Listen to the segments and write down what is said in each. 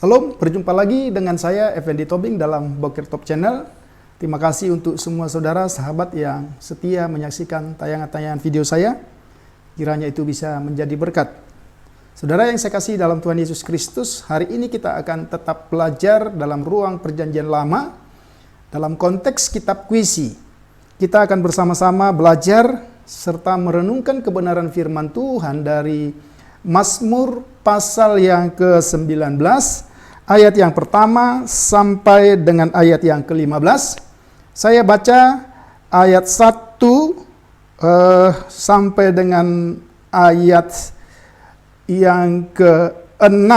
Salam, berjumpa lagi dengan saya Effendi Tobing dalam Bokir Top Channel. Terima kasih untuk semua saudara, sahabat yang setia menyaksikan tayangan-tayangan video saya. Kiranya itu bisa menjadi berkat. Saudara yang saya kasih dalam Tuhan Yesus Kristus, hari ini kita akan tetap belajar dalam ruang perjanjian lama, dalam konteks kitab puisi. Kita akan bersama-sama belajar serta merenungkan kebenaran firman Tuhan dari Mazmur pasal yang ke-19, ayat yang pertama sampai dengan ayat yang ke-15. Saya baca ayat 1 sampai dengan ayat yang ke-6.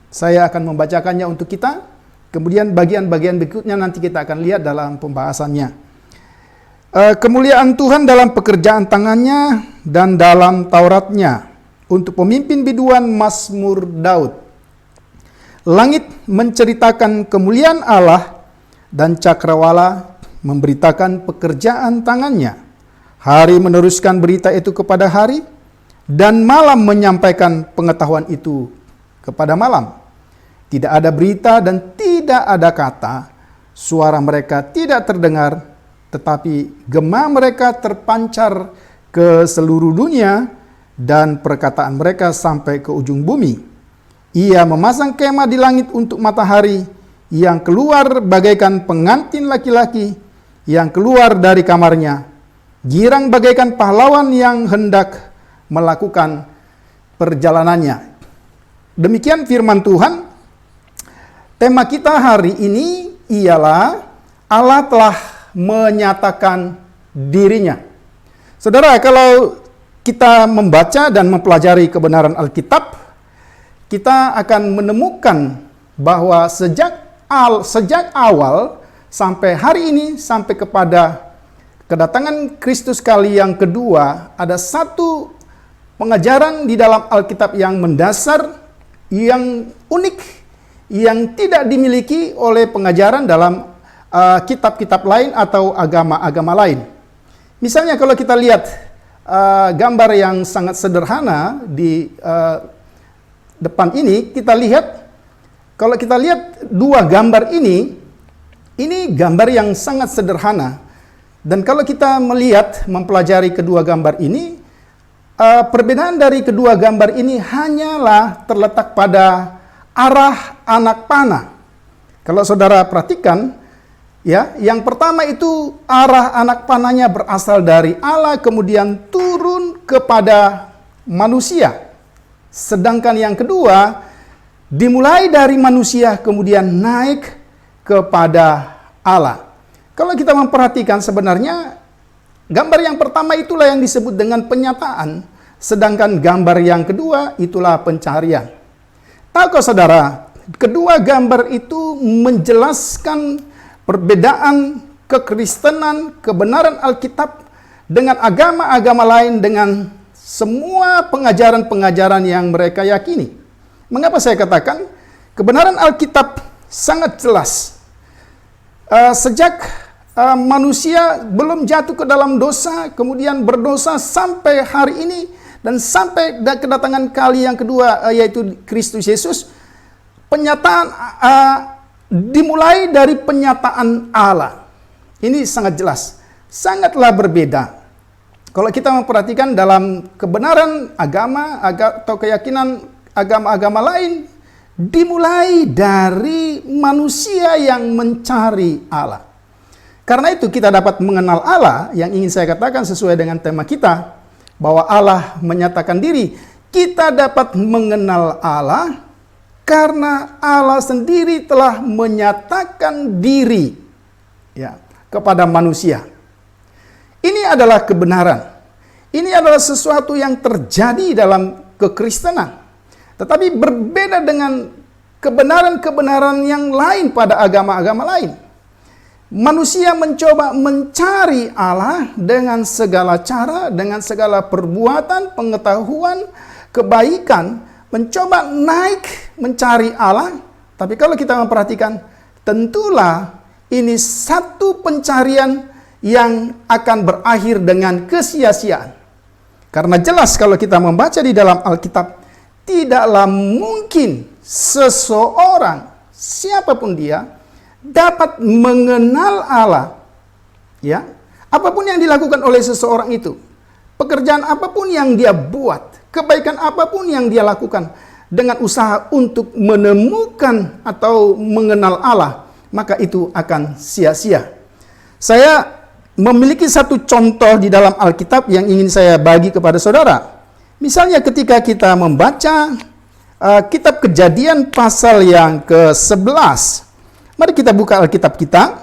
Saya akan membacakannya untuk kita. Kemudian bagian-bagian berikutnya nanti kita akan lihat dalam pembahasannya. Kemuliaan Tuhan dalam pekerjaan tangannya dan dalam Tauratnya. Untuk pemimpin biduan Mazmur Daud. Langit menceritakan kemuliaan Allah dan cakrawala memberitakan pekerjaan tangannya. Hari meneruskan berita itu kepada hari dan malam menyampaikan pengetahuan itu kepada malam. Tidak ada berita dan tidak ada kata, suara mereka tidak terdengar, tetapi gema mereka terpancar ke seluruh dunia dan perkataan mereka sampai ke ujung bumi. Ia memasang kemah di langit untuk matahari yang keluar bagaikan pengantin laki-laki yang keluar dari kamarnya, girang bagaikan pahlawan yang hendak melakukan perjalanannya. Demikian firman Tuhan. Tema kita hari ini ialah Allah telah menyatakan dirinya. Saudara, kalau kita membaca dan mempelajari kebenaran Alkitab, kita akan menemukan bahwa sejak awal sampai hari ini, sampai kepada kedatangan Kristus kali yang kedua, ada satu pengajaran di dalam Alkitab yang mendasar, yang unik, yang tidak dimiliki oleh pengajaran dalam kitab-kitab lain atau agama-agama lain. Misalnya kalau kita lihat gambar yang sangat sederhana di depan ini, kita lihat, kalau kita lihat dua gambar ini gambar yang sangat sederhana. Dan kalau kita melihat, mempelajari kedua gambar ini, perbedaan dari kedua gambar ini hanyalah terletak pada arah anak panah. Kalau saudara perhatikan, ya, yang pertama itu arah anak panahnya berasal dari Allah, kemudian turun kepada manusia. Sedangkan yang kedua dimulai dari manusia kemudian naik kepada Allah. Kalau kita memperhatikan, sebenarnya gambar yang pertama itulah yang disebut dengan penyataan, sedangkan gambar yang kedua itulah pencarian. Tahukah saudara, kedua gambar itu menjelaskan perbedaan kekristenan, kebenaran Alkitab dengan agama-agama lain, dengan semua pengajaran-pengajaran yang mereka yakini. Mengapa saya katakan kebenaran Alkitab sangat jelas? Sejak manusia belum jatuh ke dalam dosa, kemudian berdosa sampai hari ini, dan sampai kedatangan kali yang kedua, yaitu Kristus Yesus, penyataan dimulai dari penyataan Allah. Ini sangat jelas, sangatlah berbeda. Kalau kita memperhatikan dalam kebenaran agama atau keyakinan agama-agama lain, dimulai dari manusia yang mencari Allah. Karena itu kita dapat mengenal Allah, yang ingin saya katakan sesuai dengan tema kita, bahwa Allah menyatakan diri. Kita dapat mengenal Allah karena Allah sendiri telah menyatakan diri, ya, kepada manusia. Ini adalah kebenaran. Ini adalah sesuatu yang terjadi dalam kekristenan. Tetapi berbeda dengan kebenaran-kebenaran yang lain pada agama-agama lain. Manusia mencoba mencari Allah dengan segala cara, dengan segala perbuatan, pengetahuan, kebaikan, mencoba naik mencari Allah. Tapi kalau kita memperhatikan, tentulah ini satu pencarian yang akan berakhir dengan kesia-siaan. Karena jelas kalau kita membaca di dalam Alkitab, tidaklah mungkin seseorang, siapapun dia, dapat mengenal Allah, ya, apapun yang dilakukan oleh seseorang itu, pekerjaan apapun yang dia buat, kebaikan apapun yang dia lakukan, dengan usaha untuk menemukan atau mengenal Allah, maka itu akan sia-sia. Saya memiliki satu contoh di dalam Alkitab yang ingin saya bagi kepada saudara. Misalnya ketika kita membaca kitab Kejadian pasal yang ke-11. Mari kita buka Alkitab kita.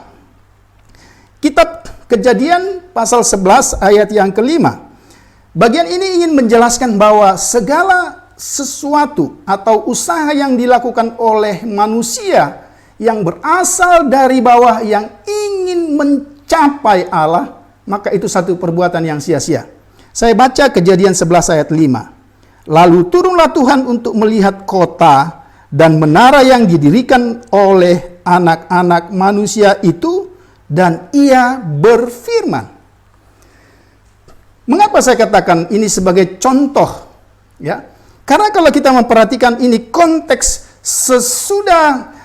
Kitab Kejadian pasal 11 ayat yang ke-5. Bagian ini ingin menjelaskan bahwa segala sesuatu atau usaha yang dilakukan oleh manusia yang berasal dari bawah yang ingin mencapai Allah, maka itu satu perbuatan yang sia-sia. Saya baca Kejadian 11 ayat 5. Lalu turunlah Tuhan untuk melihat kota dan menara yang didirikan oleh anak-anak manusia itu, dan ia berfirman. Mengapa saya katakan ini sebagai contoh? Ya, karena kalau kita memperhatikan ini konteks sesudah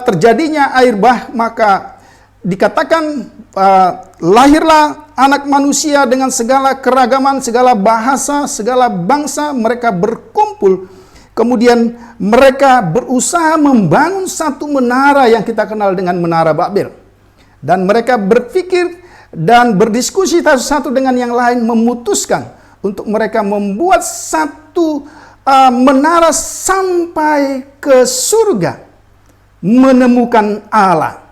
terjadinya air bah, maka dikatakan lahirlah anak manusia dengan segala keragaman, segala bahasa, segala bangsa, mereka berkumpul. Kemudian mereka berusaha membangun satu menara yang kita kenal dengan Menara Babel. Dan mereka berpikir dan berdiskusi satu dengan yang lain, memutuskan untuk mereka membuat satu menara sampai ke surga, menemukan Allah.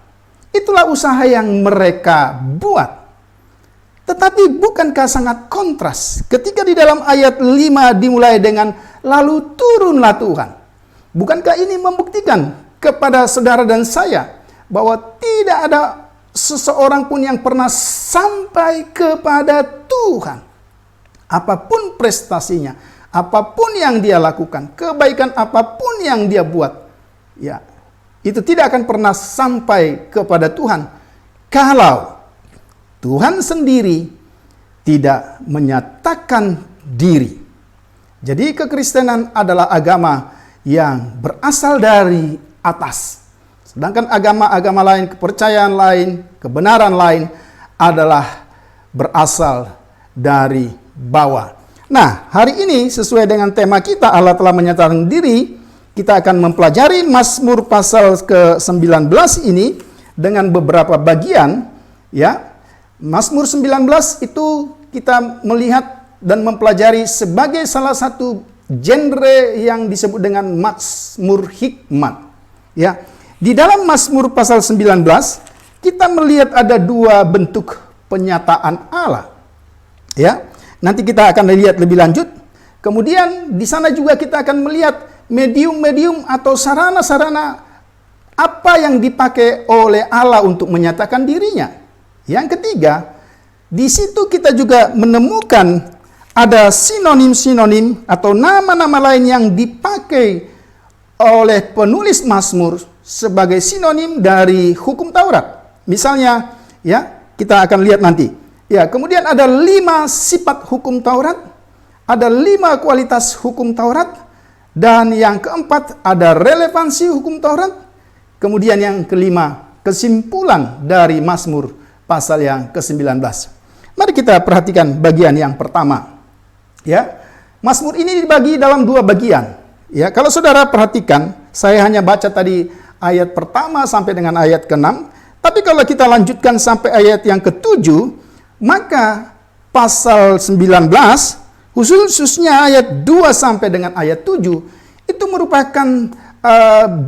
Itulah usaha yang mereka buat. Tetapi bukankah sangat kontras ketika di dalam ayat 5 dimulai dengan lalu turunlah Tuhan. Bukankah ini membuktikan kepada saudara dan saya bahwa tidak ada seseorang pun yang pernah sampai kepada Tuhan. Apapun prestasinya, apapun yang dia lakukan, kebaikan apapun yang dia buat, ya, itu tidak akan pernah sampai kepada Tuhan kalau Tuhan sendiri tidak menyatakan diri. Jadi kekristenan adalah agama yang berasal dari atas. Sedangkan agama-agama lain, kepercayaan lain, kebenaran lain adalah berasal dari bawah. Nah, hari ini sesuai dengan tema kita, Allah telah menyatakan diri, kita akan mempelajari Mazmur pasal ke-19 ini dengan beberapa bagian, ya. Mazmur 19 itu kita melihat dan mempelajari sebagai salah satu genre yang disebut dengan Mazmur hikmat, ya. Di dalam Mazmur pasal 19 kita melihat ada dua bentuk penyataan Allah, ya. Nanti kita akan lihat lebih lanjut. Kemudian di sana juga kita akan melihat medium-medium atau sarana-sarana apa yang dipakai oleh Allah untuk menyatakan dirinya. Yang ketiga, di situ kita juga menemukan ada sinonim-sinonim atau nama-nama lain yang dipakai oleh penulis Mazmur sebagai sinonim dari hukum Taurat. Misalnya, ya, kita akan lihat nanti. Ya, kemudian ada 5 sifat hukum Taurat, ada 5 kualitas hukum Taurat, dan yang keempat ada relevansi hukum Taurat. Kemudian yang kelima, kesimpulan dari Mazmur pasal yang ke-19. Mari kita perhatikan bagian yang pertama. Ya, Mazmur ini dibagi dalam 2 bagian. Ya, kalau saudara perhatikan, saya hanya baca tadi ayat pertama sampai dengan ayat ke-6. Tapi kalau kita lanjutkan sampai ayat yang ke-7, maka pasal 19 khususnya ayat 2 sampai dengan ayat 7 itu merupakan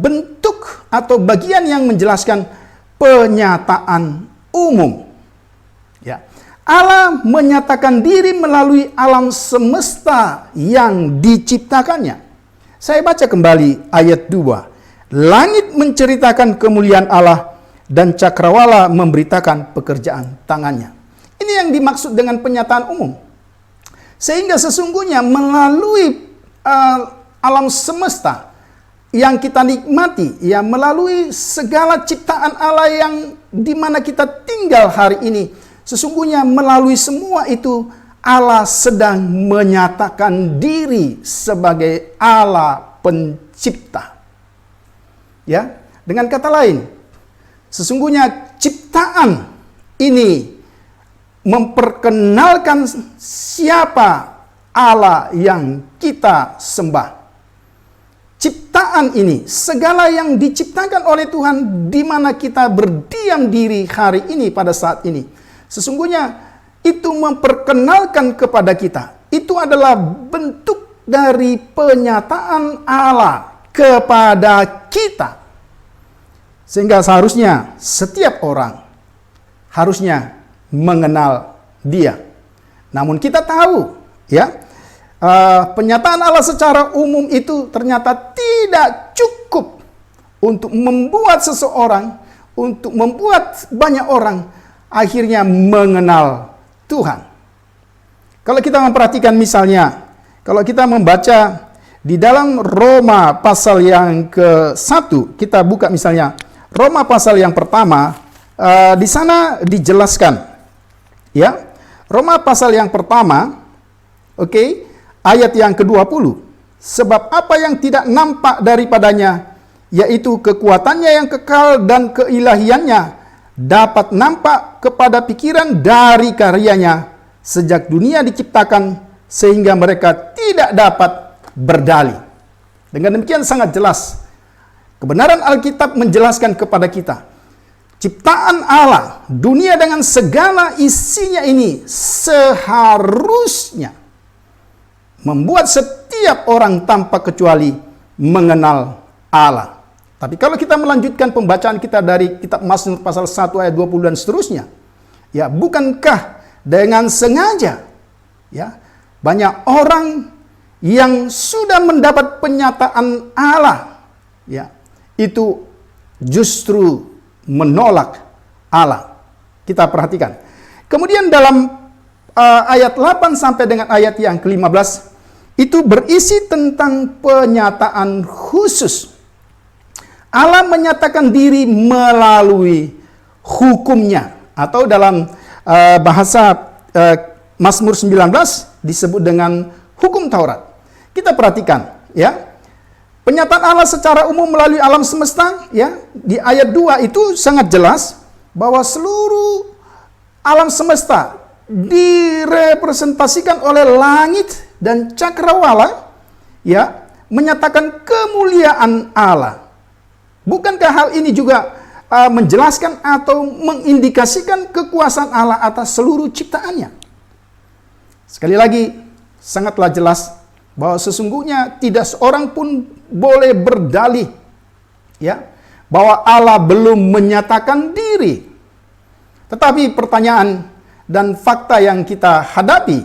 bentuk atau bagian yang menjelaskan penyataan umum. Ya. Allah menyatakan diri melalui alam semesta yang diciptakannya. Saya baca kembali ayat 2. Langit menceritakan kemuliaan Allah dan cakrawala memberitakan pekerjaan tangannya. Ini yang dimaksud dengan penyataan umum. Sehingga sesungguhnya melalui alam semesta yang kita nikmati, ya, melalui segala ciptaan Allah yang dimana kita tinggal hari ini, sesungguhnya melalui semua itu Allah sedang menyatakan diri sebagai Allah pencipta. Ya, dengan kata lain, sesungguhnya ciptaan ini memperkenalkan siapa Allah yang kita sembah. Ciptaan ini, segala yang diciptakan oleh Tuhan di mana kita berdiam diri hari ini pada saat ini, sesungguhnya itu memperkenalkan kepada kita. Itu adalah bentuk dari penyataan Allah kepada kita. Sehingga seharusnya setiap orang harusnya mengenal Dia. Namun kita tahu, ya, penyataan Allah secara umum itu ternyata tidak cukup untuk membuat seseorang, untuk membuat banyak orang akhirnya mengenal Tuhan. Kalau kita memperhatikan misalnya, kalau kita membaca di dalam Roma pasal yang ke-1, kita buka misalnya Roma pasal yang pertama, di sana dijelaskan, ya, Roma pasal yang pertama, ayat yang ke-20, sebab apa yang tidak nampak daripadanya, yaitu kekuatannya yang kekal dan keilahiannya, dapat nampak kepada pikiran dari karyanya, sejak dunia diciptakan, sehingga mereka tidak dapat berdalih. Dengan demikian sangat jelas, kebenaran Alkitab menjelaskan kepada kita, ciptaan Allah, dunia dengan segala isinya ini seharusnya membuat setiap orang tanpa kecuali mengenal Allah. Tapi kalau kita melanjutkan pembacaan kita dari kitab Mazmur pasal 1 ayat 20 dan seterusnya, ya, bukankah dengan sengaja, ya, banyak orang yang sudah mendapat penyataan Allah, ya, itu justru menolak Allah. Kita perhatikan. Kemudian dalam ayat 8 sampai dengan ayat yang ke-15 itu berisi tentang penyataan khusus. Allah menyatakan diri melalui hukumnya, atau dalam bahasa Mazmur 19 disebut dengan hukum Taurat. Kita perhatikan, ya. Penyataan Allah secara umum melalui alam semesta, ya, di ayat 2 itu sangat jelas bahwa seluruh alam semesta direpresentasikan oleh langit dan cakrawala, ya, menyatakan kemuliaan Allah. Bukankah hal ini juga menjelaskan atau mengindikasikan kekuasaan Allah atas seluruh ciptaannya? Sekali lagi, sangatlah jelas bahwa sesungguhnya tidak seorang pun boleh berdalih, ya, bahwa Allah belum menyatakan diri. Tetapi pertanyaan dan fakta yang kita hadapi,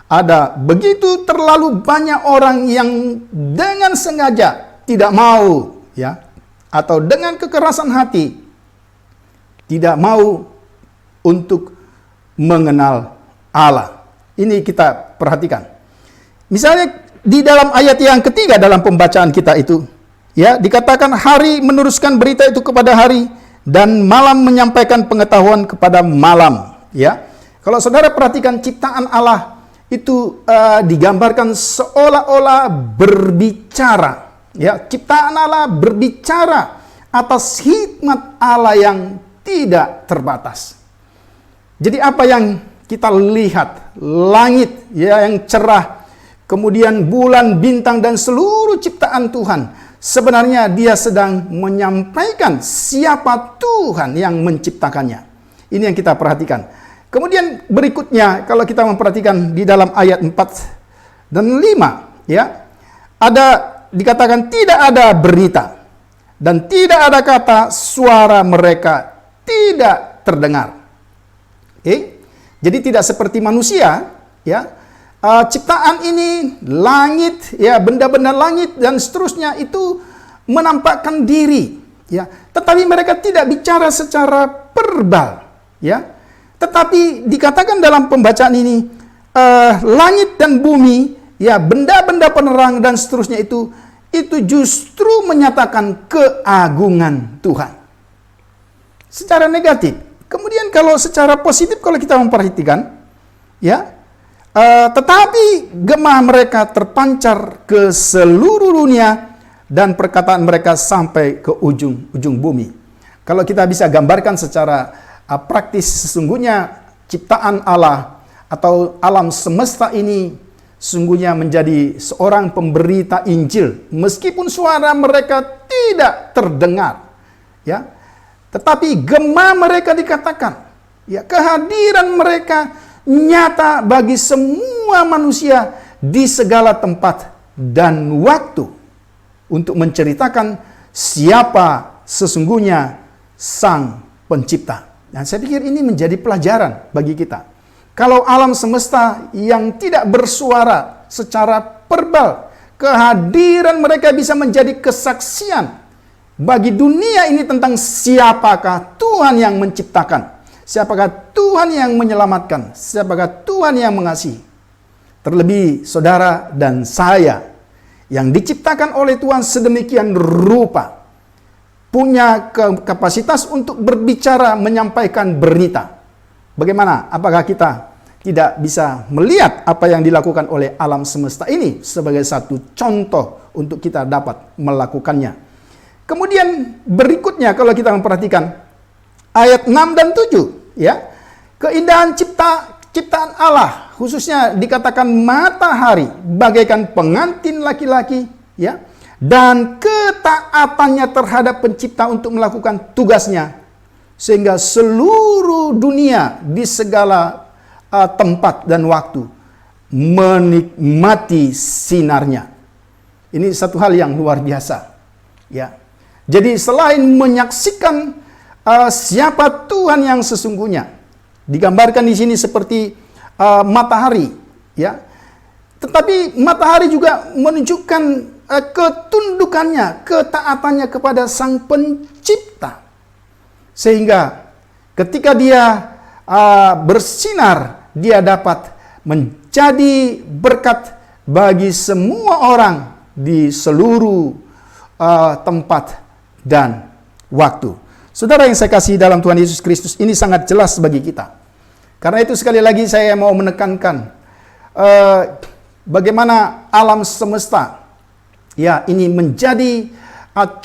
ada begitu terlalu banyak orang yang dengan sengaja tidak mau, ya, atau dengan kekerasan hati tidak mau untuk mengenal Allah. Ini kita perhatikan. Misalnya di dalam ayat yang ketiga dalam pembacaan kita itu, ya, dikatakan hari meneruskan berita itu kepada hari dan malam menyampaikan pengetahuan kepada malam, ya. Kalau saudara perhatikan ciptaan Allah itu digambarkan seolah-olah berbicara, ya. Ciptaan Allah berbicara atas hikmat Allah yang tidak terbatas. Jadi apa yang kita lihat, langit, ya, yang cerah, kemudian bulan, bintang, dan seluruh ciptaan Tuhan, sebenarnya dia sedang menyampaikan siapa Tuhan yang menciptakannya. Ini yang kita perhatikan. Kemudian berikutnya, kalau kita memperhatikan di dalam ayat 4 dan 5, ya, ada dikatakan tidak ada berita, dan tidak ada kata suara mereka tidak terdengar. Jadi tidak seperti manusia, ya. Ciptaan ini, langit, ya, benda-benda langit dan seterusnya itu menampakkan diri, ya. Tetapi mereka tidak bicara secara verbal, ya. Tetapi dikatakan dalam pembacaan ini, langit dan bumi, ya, benda-benda penerang dan seterusnya itu justru menyatakan keagungan Tuhan. Secara negatif. Kemudian kalau secara positif, kalau kita memperhatikan, ya, tetapi gemah mereka terpancar ke seluruh dunia, dan perkataan mereka sampai ke ujung bumi. Kalau kita bisa gambarkan secara praktis, sesungguhnya ciptaan Allah atau alam semesta ini sungguhnya menjadi seorang pemberita Injil, meskipun suara mereka tidak terdengar, ya, tetapi gema mereka dikatakan, ya, kehadiran mereka nyata bagi semua manusia di segala tempat dan waktu untuk menceritakan siapa sesungguhnya Sang Pencipta. Dan saya pikir ini menjadi pelajaran bagi kita. Kalau alam semesta yang tidak bersuara secara verbal, kehadiran mereka bisa menjadi kesaksian bagi dunia ini tentang siapakah Tuhan yang menciptakan, siapakah Tuhan yang menyelamatkan, siapakah Tuhan yang mengasihi. Terlebih saudara dan saya yang diciptakan oleh Tuhan sedemikian rupa, punya kapasitas untuk berbicara, menyampaikan berita. Bagaimana? Apakah kita tidak bisa melihat apa yang dilakukan oleh alam semesta ini sebagai satu contoh untuk kita dapat melakukannya? Kemudian berikutnya kalau kita memperhatikan ayat 6 dan 7, ya. Keindahan ciptaan Allah, khususnya dikatakan matahari bagaikan pengantin laki-laki, ya. Dan ketaatannya terhadap pencipta untuk melakukan tugasnya, sehingga seluruh dunia di segala tempat dan waktu menikmati sinarnya. Ini satu hal yang luar biasa, ya. Jadi selain menyaksikan siapa Tuhan yang sesungguhnya, digambarkan di sini seperti matahari, ya. Tetapi matahari juga menunjukkan ketundukannya, ketaatannya kepada Sang Pencipta. Sehingga ketika dia bersinar, dia dapat menjadi berkat bagi semua orang di seluruh tempat dan waktu. Saudara yang saya kasih dalam Tuhan Yesus Kristus, ini sangat jelas bagi kita. Karena itu sekali lagi saya mau menekankan bagaimana alam semesta, ya, ini menjadi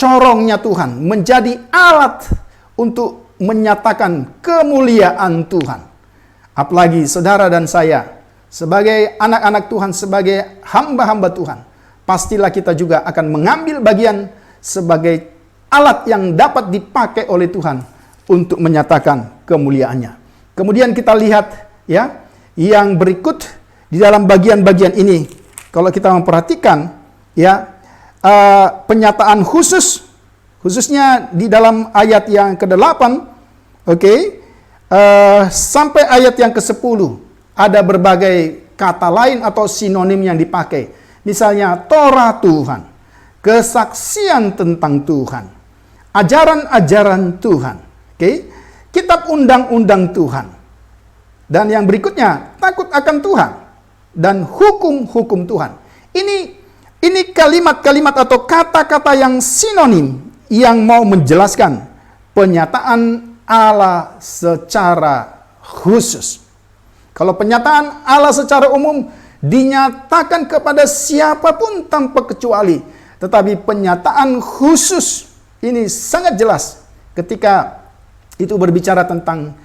corongnya Tuhan, menjadi alat untuk menyatakan kemuliaan Tuhan. Apalagi saudara dan saya, sebagai anak-anak Tuhan, sebagai hamba-hamba Tuhan, pastilah kita juga akan mengambil bagian sebagai alat yang dapat dipakai oleh Tuhan untuk menyatakan kemuliaannya. Kemudian kita lihat, ya, yang berikut di dalam bagian-bagian ini, kalau kita memperhatikan, ya, penyataan khususnya di dalam ayat yang ke-8, sampai ayat yang ke-10, ada berbagai kata lain atau sinonim yang dipakai. Misalnya Torah Tuhan, kesaksian tentang Tuhan, ajaran-ajaran Tuhan, kitab undang-undang Tuhan, dan yang berikutnya takut akan Tuhan dan hukum-hukum Tuhan. Ini kalimat-kalimat atau kata-kata yang sinonim yang mau menjelaskan penyataan Allah secara khusus. Kalau penyataan Allah secara umum dinyatakan kepada siapapun tanpa kecuali, tetapi penyataan khusus ini sangat jelas ketika itu berbicara tentang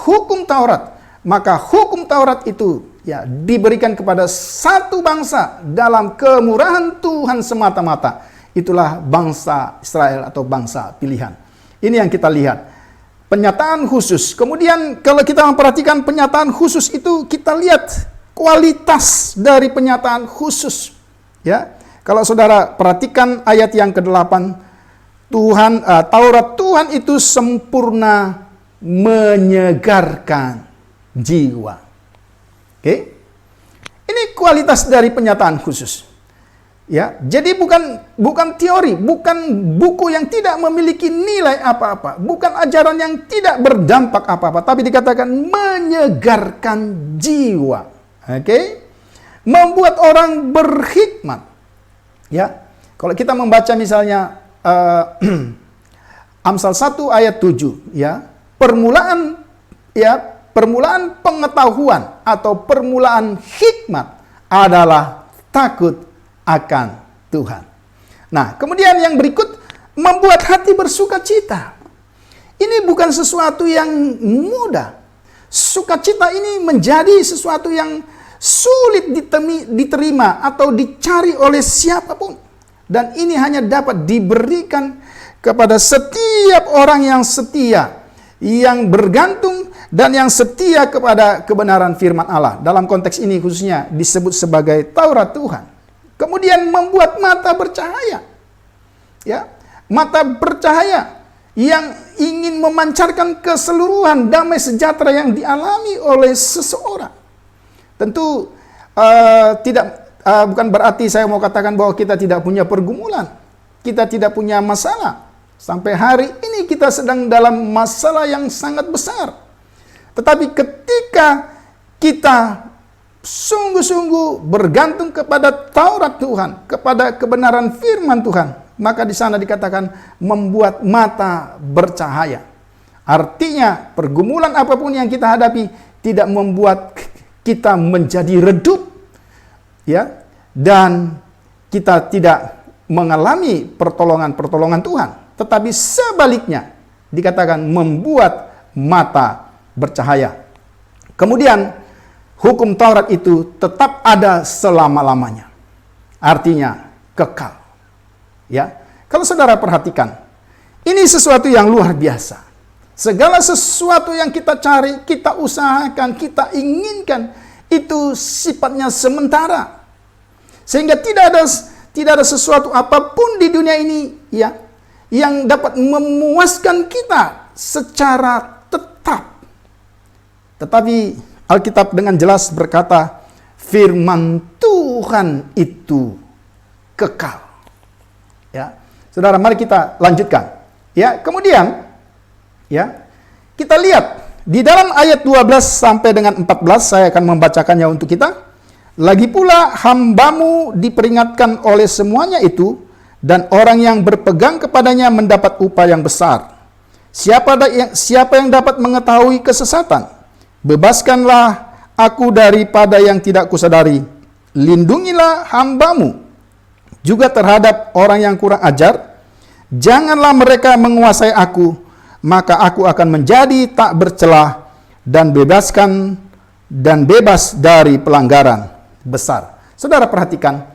hukum Taurat. Maka hukum Taurat itu, ya, diberikan kepada satu bangsa dalam kemurahan Tuhan semata-mata. Itulah bangsa Israel atau bangsa pilihan. Ini yang kita lihat. Penyataan khusus. Kemudian kalau kita memperhatikan penyataan khusus itu, kita lihat kualitas dari penyataan khusus. Ya, kalau saudara perhatikan ayat yang ke-8, Taurat Tuhan itu sempurna, menyegarkan jiwa. Ini kualitas dari penyataan khusus. Ya, jadi bukan teori, bukan buku yang tidak memiliki nilai apa-apa, bukan ajaran yang tidak berdampak apa-apa, tapi dikatakan menyegarkan jiwa. Membuat orang berhikmat. Ya, kalau kita membaca misalnya Amsal 1 ayat 7, ya, permulaan pengetahuan atau permulaan hikmat adalah takut akan Tuhan. Nah, kemudian yang berikut, membuat hati bersuka cita. Ini bukan sesuatu yang mudah. Sukacita ini menjadi sesuatu yang sulit diterima atau dicari oleh siapapun. Dan ini hanya dapat diberikan kepada setiap orang yang setia, yang bergantung dan yang setia kepada kebenaran firman Allah. Dalam konteks ini khususnya disebut sebagai Taurat Tuhan. Kemudian membuat mata bercahaya. Ya, mata bercahaya yang ingin memancarkan keseluruhan damai sejahtera yang dialami oleh seseorang. Tentu bukan berarti saya mau katakan bahwa kita tidak punya pergumulan, kita tidak punya masalah. Sampai hari ini kita sedang dalam masalah yang sangat besar. Tetapi ketika kita sungguh-sungguh bergantung kepada Taurat Tuhan, kepada kebenaran firman Tuhan, maka di sana dikatakan membuat mata bercahaya. Artinya pergumulan apapun yang kita hadapi tidak membuat kita menjadi redup, ya, dan kita tidak mengalami pertolongan Tuhan. Tetapi sebaliknya dikatakan membuat mata bercahaya. Kemudian hukum Taurat itu tetap ada selama-lamanya. Artinya kekal. Ya, kalau saudara perhatikan, ini sesuatu yang luar biasa. Segala sesuatu yang kita cari, kita usahakan, kita inginkan, itu sifatnya sementara. Sehingga tidak ada sesuatu apapun di dunia ini, ya, yang dapat memuaskan kita secara tetap. Tetapi Alkitab dengan jelas berkata, firman Tuhan itu kekal. Ya, saudara, mari kita lanjutkan. Ya, kemudian, ya, kita lihat di dalam ayat 12 sampai dengan 14, saya akan membacakannya untuk kita. Lagi pula hambamu diperingatkan oleh semuanya itu, dan orang yang berpegang kepadanya mendapat upah yang besar. Siapa yang dapat mengetahui kesesatan? Bebaskanlah aku daripada yang tidak kusadari. Lindungilah hambamu juga terhadap orang yang kurang ajar. Janganlah mereka menguasai aku, maka aku akan menjadi tak bercelah dan bebas dari pelanggaran besar. Saudara perhatikan,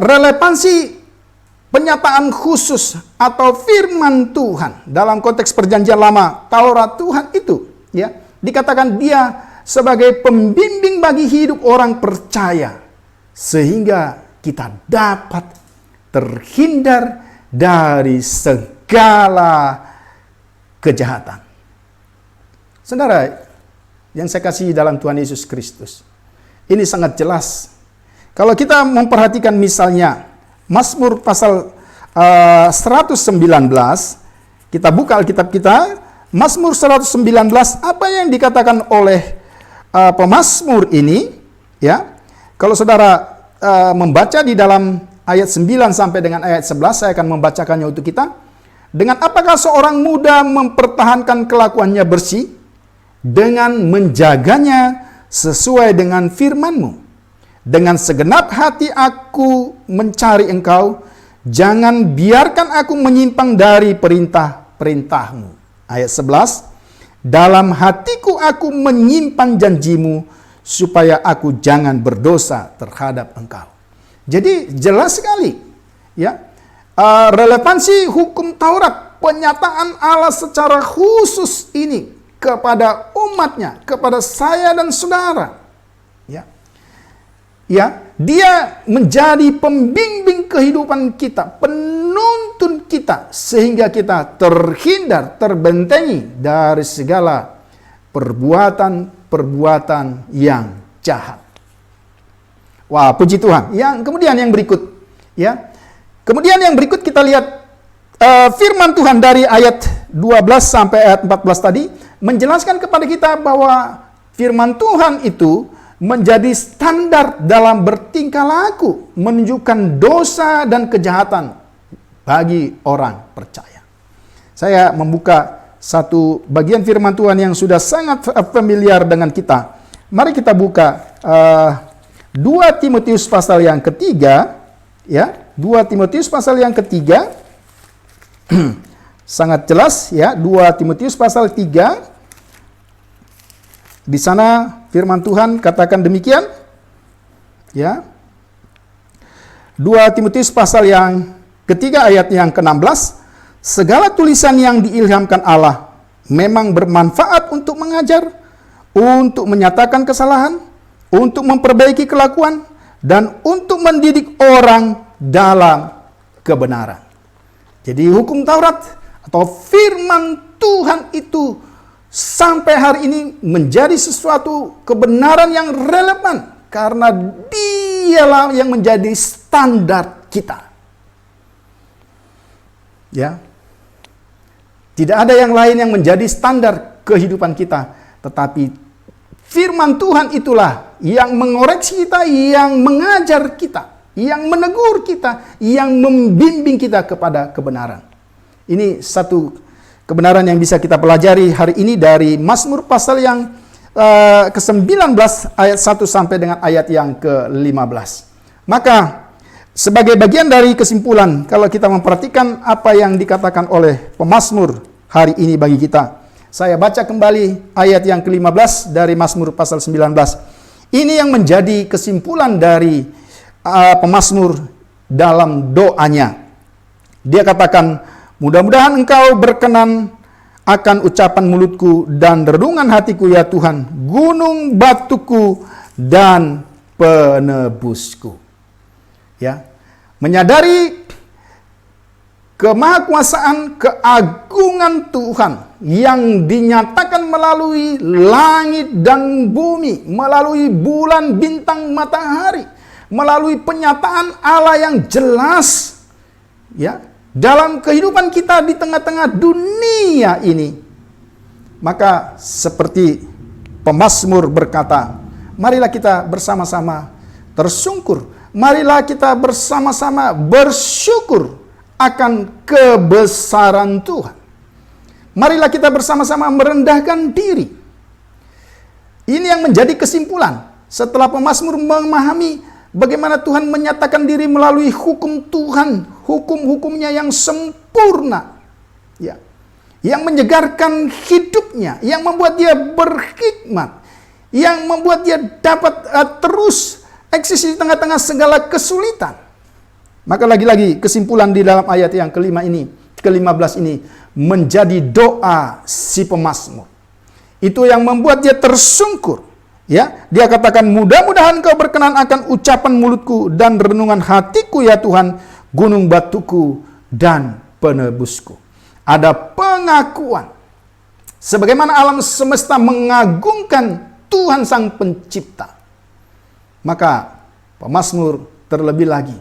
relevansi penyataan khusus atau firman Tuhan dalam konteks perjanjian lama, Taurat Tuhan itu, ya, dikatakan dia sebagai pembimbing bagi hidup orang percaya, sehingga kita dapat terhindar dari segala kejahatan. Saudara yang saya kasih dalam Tuhan Yesus Kristus, ini sangat jelas. Kalau kita memperhatikan misalnya Mazmur pasal 119, kita buka Alkitab kita, Mazmur 119, apa yang dikatakan oleh pemazmur ini, ya. Kalau saudara membaca di dalam ayat 9 sampai dengan ayat 11, saya akan membacakannya untuk kita. Dengan apakah seorang muda mempertahankan kelakuannya bersih? Dengan menjaganya sesuai dengan firman-Mu. Dengan segenap hati aku mencari Engkau, jangan biarkan aku menyimpang dari perintah-perintah-Mu. Ayat 11, dalam hatiku aku menyimpan janji-Mu, supaya aku jangan berdosa terhadap Engkau. Jadi jelas sekali, ya, relevansi hukum Taurat, penyataan Allah secara khusus ini kepada umatnya, kepada saya dan saudara. Ya, dia menjadi pembimbing kehidupan kita, penuntun kita, sehingga kita terhindar, terbentengi dari segala perbuatan yang jahat. Wah, puji Tuhan. Kemudian yang berikut, ya. Kemudian yang berikut kita lihat firman Tuhan dari ayat 12 sampai ayat 14 tadi menjelaskan kepada kita bahwa firman Tuhan itu menjadi standar dalam bertingkah laku, menunjukkan dosa dan kejahatan bagi orang percaya. Saya membuka satu bagian firman Tuhan yang sudah sangat familiar dengan kita. Mari kita buka 2 Timotius pasal yang ketiga, Ya, 2 Timotius pasal yang ketiga sangat jelas ya, 2 Timotius pasal 3. Di sana firman Tuhan katakan demikian. Ya. 2 Timotius pasal yang ketiga ayat yang ke-16, segala tulisan yang diilhamkan Allah memang bermanfaat untuk mengajar, untuk menyatakan kesalahan, untuk memperbaiki kelakuan, dan untuk mendidik orang dalam kebenaran. Jadi hukum Taurat atau firman Tuhan itu sampai hari ini menjadi sesuatu kebenaran yang relevan karena dialah yang menjadi standar kita. Ya. Tidak ada yang lain yang menjadi standar kehidupan kita, tetapi firman Tuhan itulah yang mengoreksi kita, yang mengajar kita, yang menegur kita, yang membimbing kita kepada kebenaran. Ini satu kebenaran yang bisa kita pelajari hari ini dari Mazmur pasal yang ke-19 ayat 1 sampai dengan ayat yang ke-15. Maka sebagai bagian dari kesimpulan, kalau kita memperhatikan apa yang dikatakan oleh pemazmur hari ini bagi kita, saya baca kembali ayat yang ke-15 dari Mazmur pasal 19. Ini yang menjadi kesimpulan dari pemazmur dalam doanya. Dia katakan, mudah-mudahan Engkau berkenan akan ucapan mulutku dan renungan hatiku ya Tuhan, gunung batuku dan penebusku. Ya, menyadari kemahakuasaan, keagungan Tuhan yang dinyatakan melalui langit dan bumi, melalui bulan, bintang, matahari, melalui penyataan Allah yang jelas, ya, dalam kehidupan kita di tengah-tengah dunia ini. Maka seperti pemazmur berkata, marilah kita bersama-sama tersungkur, marilah kita bersama-sama bersyukur akan kebesaran Tuhan. Marilah kita bersama-sama merendahkan diri. Ini yang menjadi kesimpulan setelah pemazmur memahami bagaimana Tuhan menyatakan diri melalui hukum Tuhan, hukum-hukumnya yang sempurna, ya, yang menyegarkan hidupnya, yang membuat dia berhikmat, yang membuat dia dapat terus eksis di tengah-tengah segala kesulitan. Maka lagi-lagi kesimpulan di dalam ayat yang ke-15 ini menjadi doa si pemazmur. Itu yang membuat dia tersungkur. Ya, dia katakan, mudah-mudahan Kau berkenan akan ucapan mulutku dan renungan hatiku ya Tuhan, gunung batuku dan penebusku. Ada pengakuan sebagaimana alam semesta mengagungkan Tuhan Sang Pencipta. Maka pemazmur terlebih lagi,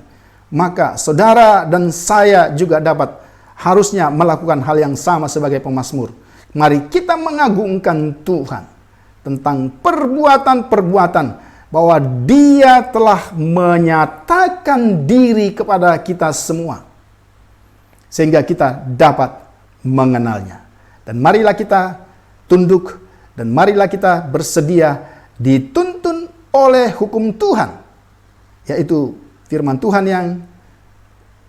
maka saudara dan saya juga harusnya melakukan hal yang sama sebagai pemazmur. Mari kita mengagungkan Tuhan tentang perbuatan-perbuatan bahwa Dia telah menyatakan diri kepada kita semua sehingga kita dapat mengenalnya. Dan marilah kita tunduk dan marilah kita bersedia dituntun oleh hukum Tuhan, yaitu firman Tuhan yang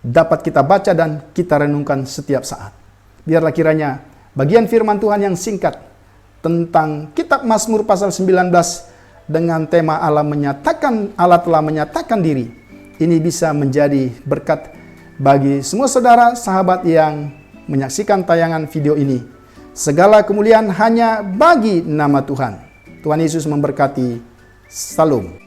dapat kita baca dan kita renungkan setiap saat. Biarlah kiranya bagian firman Tuhan yang singkat tentang kitab Mazmur pasal 19 dengan tema Allah telah menyatakan diri, ini bisa menjadi berkat bagi semua saudara sahabat yang menyaksikan tayangan video ini. Segala kemuliaan hanya bagi nama Tuhan. Tuhan Yesus memberkati. Salam.